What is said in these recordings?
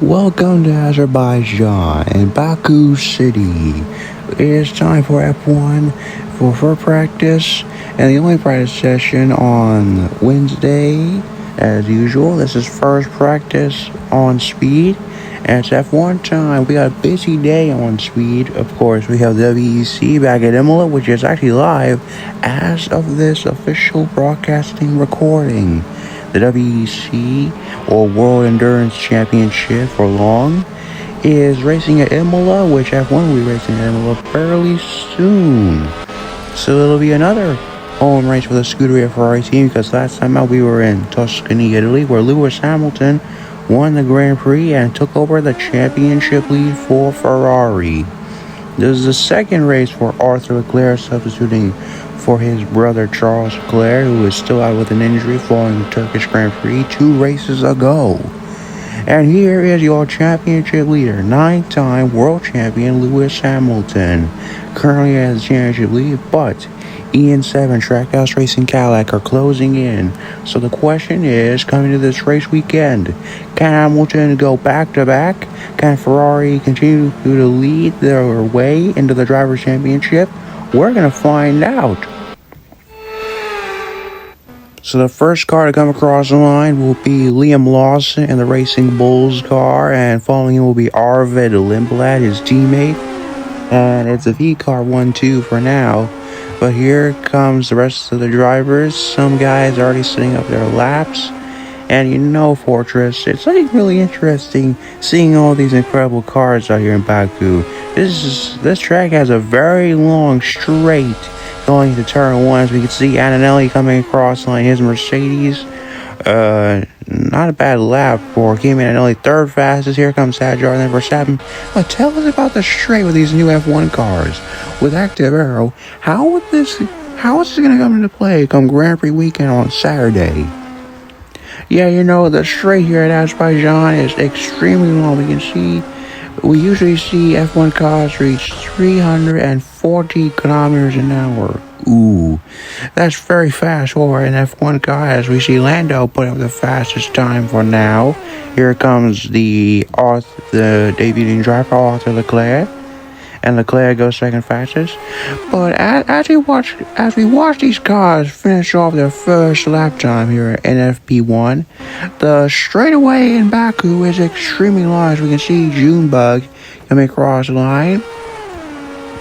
Welcome to Azerbaijan in Baku City. It is time for F1 for practice, and the only practice session on Wednesday, as usual. This is first practice on speed, and it's F1 time. We got a busy day on speed. Of course, we have WEC back at Imola, which is actually live as of this official broadcasting recording. The WEC, or World Endurance Championship for long, is racing at Imola, which F1 will be racing at Imola fairly soon. So it'll be another home race for the Scuderia Ferrari team, because last time out we were in Tuscany, Italy, where Lewis Hamilton won the Grand Prix and took over the championship lead for Ferrari. This is the second race for Arthur Leclerc, substituting for his brother Charles Leclerc, who is still out with an injury following the Turkish Grand Prix 2 races ago. And here is your championship leader, 9-time world champion Lewis Hamilton, currently has the championship lead, but EN7 Trackhouse Racing Cadillac are closing in. So the question is, coming to this race weekend, can Hamilton go back-to-back? Can Ferrari continue to lead their way into the Drivers' Championship? We're going to find out. So the first car to come across the line will be Liam Lawson in the Racing Bulls car, and following him will be Arvid Lindblad, his teammate. And it's a V-car 1-2 for now. But here comes the rest of the drivers. Some guys are already setting up their laps. And you know, Fortress, it's like really interesting seeing all these incredible cars out here in Baku. This track has a very long straight going to turn one. As we can see Antonelli coming across the line, his Mercedes. Not a bad lap for Kimi Antonelli, third fastest. Here comes Hadjar and then Verstappen. But tell us about the straight with these new F1 cars with active aero. How is this going to come into play come Grand Prix weekend on Saturday? Yeah, you know, the straight here at Azerbaijan is extremely long. We usually see F1 cars reach 340 kilometers an hour. Ooh, that's very fast for an F1 car, as we see Lando put up the fastest time for now. Here comes the debuting driver, Arthur Leclerc. And Leclerc goes second fastest. But as we watch these cars finish off their first lap time here in FP1, the straightaway in Baku is extremely long. As we can see Junebug coming across the line.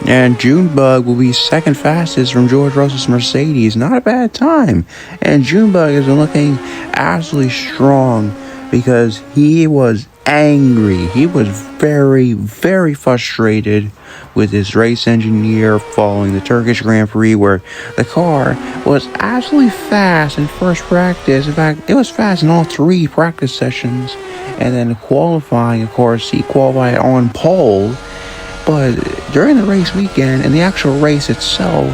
And Junebug will be second fastest from George Russell's Mercedes. Not a bad time. And Junebug is looking absolutely strong because he was angry. He was very, very frustrated with his race engineer following the Turkish Grand Prix, where the car was absolutely fast in first practice. In fact, it was fast in all 3 practice sessions. And then qualifying, of course, he qualified on pole. But during the race weekend and the actual race itself,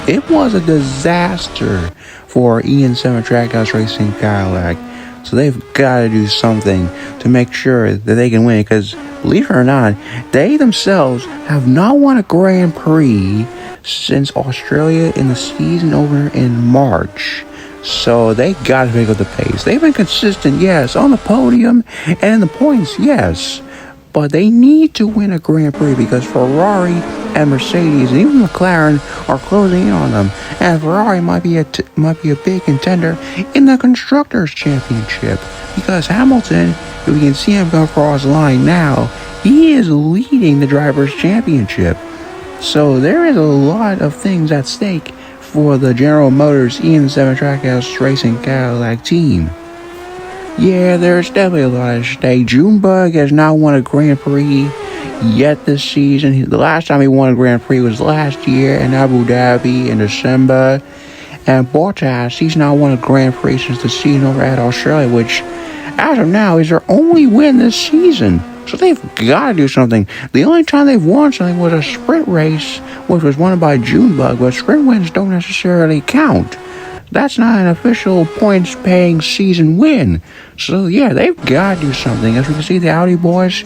it was a disaster for EN7 Trackhouse Racing Cadillac. So they've got to do something to make sure that they can win, because believe it or not, they themselves have not won a Grand Prix since Australia in the season opener in March. So they got to pick up the pace. They've been consistent, yes, on the podium and in the points, yes. But they need to win a Grand Prix, because Ferrari and Mercedes and even McLaren are closing in on them. And Ferrari might be a big contender in the Constructors' Championship, because Hamilton, if we can see him go across the line now, he is leading the Drivers' Championship. So there is a lot of things at stake for the General Motors EN7 Trackhouse Racing Cadillac team. Yeah, there's definitely a lot at stake. Junebug has not won a Grand Prix yet this season. The last time he won a Grand Prix was last year in Abu Dhabi in December. And Bottas, he's not won a Grand Prix since the season over at Australia, which, as of now, is their only win this season. So they've got to do something. The only time they've won something was a sprint race, which was won by Junebug, but sprint wins don't necessarily count. That's not an official points-paying season win. So, yeah, they've got to do something. As we can see, the Audi boys,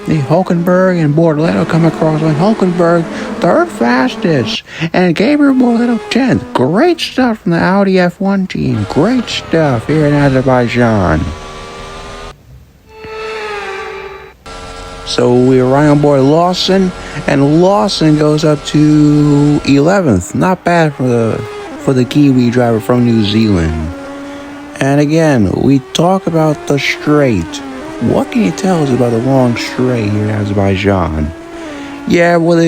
the Hulkenberg and Bortoleto come across line. Hulkenberg, third fastest, and Gabriel Bortoleto, 10th. Great stuff from the Audi F1 team. Great stuff here in Azerbaijan. So we were right on board Lawson, and Lawson goes up to 11th. Not bad for the Kiwi driver from New Zealand. And again, we talk about the straight. What can you tell us about the long straight here in Azerbaijan? Yeah, with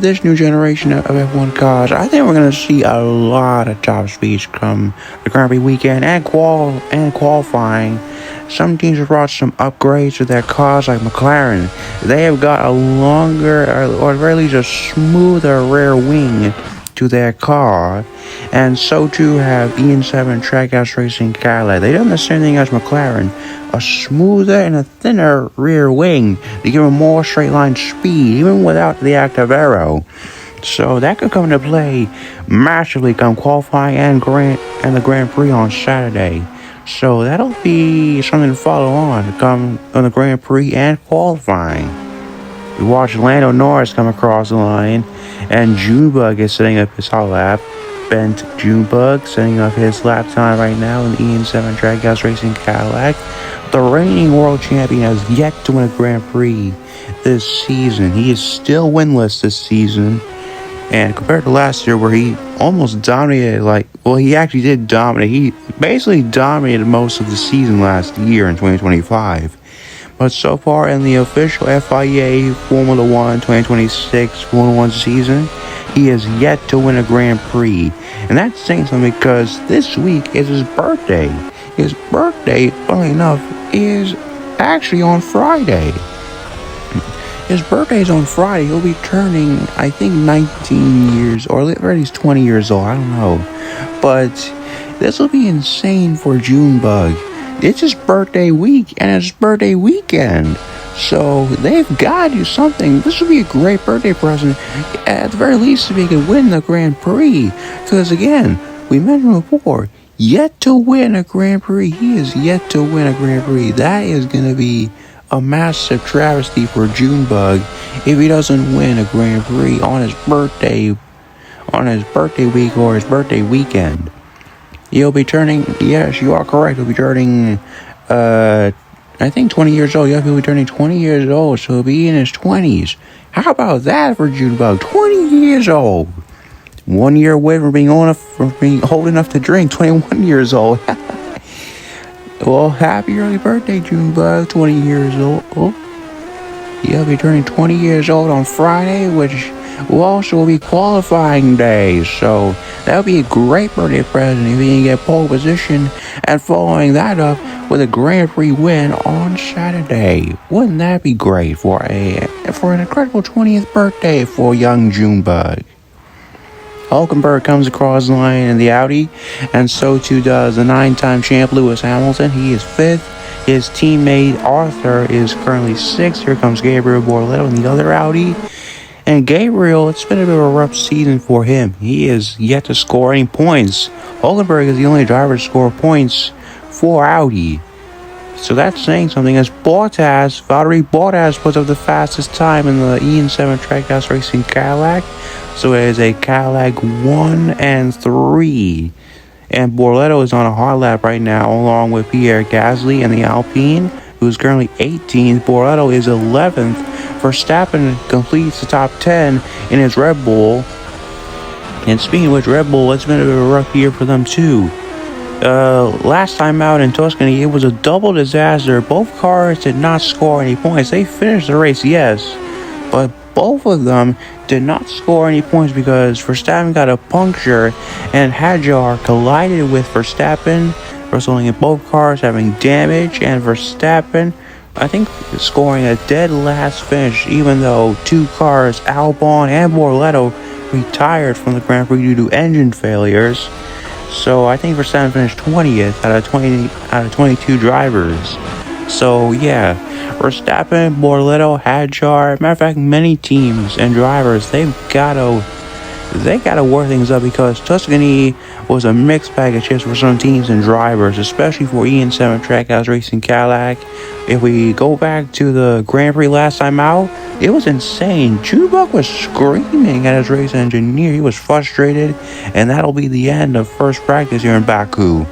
this new generation of F1 cars, I think we're gonna see a lot of top speeds come the Grand Prix weekend and qualifying. Some teams have brought some upgrades to their cars, like McLaren. They have got a longer, or at the very least, a smoother rear wing to their car, and so too have EN7 Trackhouse Racing Cadillac. They done the same thing as McLaren, a smoother and a thinner rear wing to give them more straight line speed, even without the active aero. So that could come into play massively come qualifying and the Grand Prix on Saturday. So that'll be something to follow on to come on the Grand Prix and qualifying. We watched Lando Norris come across the line, and Junebug is setting up his hot lap. Bent Junebug setting up his lap time right now in the EN7 Trackhouse Racing Cadillac. The reigning world champion has yet to win a Grand Prix this season. He is still winless this season. And compared to last year where he almost dominated, he actually did dominate. He basically dominated most of the season last year in 2025. But so far in the official FIA Formula 1 2026 Formula 1 season, he has yet to win a Grand Prix. And that's saying something because this week is his birthday. His birthday, funnily enough, is actually on Friday. His birthday is on Friday. He'll be turning, I think, 19 years, or at least 20 years old. I don't know. But this will be insane for Junebug. It's his birthday week, and it's his birthday weekend. So they've got to do something. This would be a great birthday present, at the very least, if he could win the Grand Prix. Because again, we mentioned before, yet to win a Grand Prix. He is yet to win a Grand Prix. That is going to be a massive travesty for Junebug if he doesn't win a Grand Prix on his birthday week or his birthday weekend. He'll be turning, yes, you are correct, he'll be turning, I think 20 years old. Yeah, he'll be turning 20 years old, so he'll be in his 20s. How about that for Junebug? 20 years old. 1 year away from being old enough to drink. 21 years old. Well, happy early birthday, Junebug. 20 years old. He'll be turning 20 years old on Friday, which will also be qualifying day. So that would be a great birthday present if he can get pole position and following that up with a Grand Prix win on Saturday. Wouldn't that be great for an incredible 20th birthday for young Junebug? Hulkenberg comes across the line in the Audi, and so too does the 9-time champ Lewis Hamilton. He is 5th. His teammate Arthur is currently 6th. Here comes Gabriel Borletto in the other Audi. And Gabriel, it's been a bit of a rough season for him. He is yet to score any points. Hulkenberg is the only driver to score points for Audi. So that's saying something, as Valtteri Bottas puts up the fastest time in the EN7 Trackhouse Racing Cadillac. So it is a Cadillac 1 and 3. And Borletto is on a hot lap right now, along with Pierre Gasly in the Alpine, who's currently 18th. Borletto is 11th. Verstappen completes the top 10 in his Red Bull. And speaking of which, Red Bull, it's been a rough year for them too. Last time out in Tuscany, it was a double disaster. Both cars did not score any points. They finished the race, yes, but both of them did not score any points because Verstappen got a puncture and Hadjar collided with Verstappen, resulting in both cars having damage, and Verstappen, I think, scoring a dead last finish, even though two cars, Albon and Borletto, retired from the Grand Prix due to engine failures. So I think Verstappen finished 20th out of 22 drivers. So yeah, Verstappen, Borletto, Hadjar, matter of fact, many teams and drivers, they gotta work things up, because Tuscany was a mixed bag of chips for some teams and drivers, especially for EN7 Trackhouse Racing Cadillac. If we go back to the Grand Prix last time out, it was insane. Junebug was screaming at his race engineer. He was frustrated, and that'll be the end of first practice here in Baku.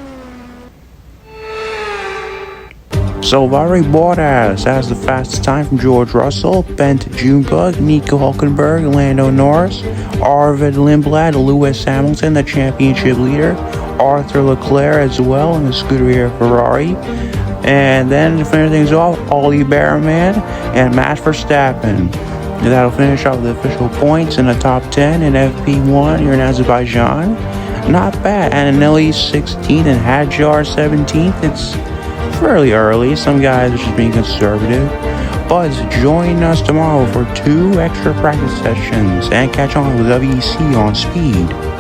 So Valtteri Bottas has the fastest time from George Russell, Bent Junebug, Nico Hulkenberg, Lando Norris, Arvid Lindblad, Lewis Hamilton, the championship leader, Arthur Leclerc as well in the Scuderia Ferrari. And then to finish things off, Ollie Bearman and Max Verstappen. That'll finish off the official points in the top 10 in FP1 here in Azerbaijan. Not bad. Antonelli 16th and Hadjar 17th. It's fairly early. Some guys are just being conservative. But join us tomorrow for 2 extra practice sessions and catch on with WEC on speed.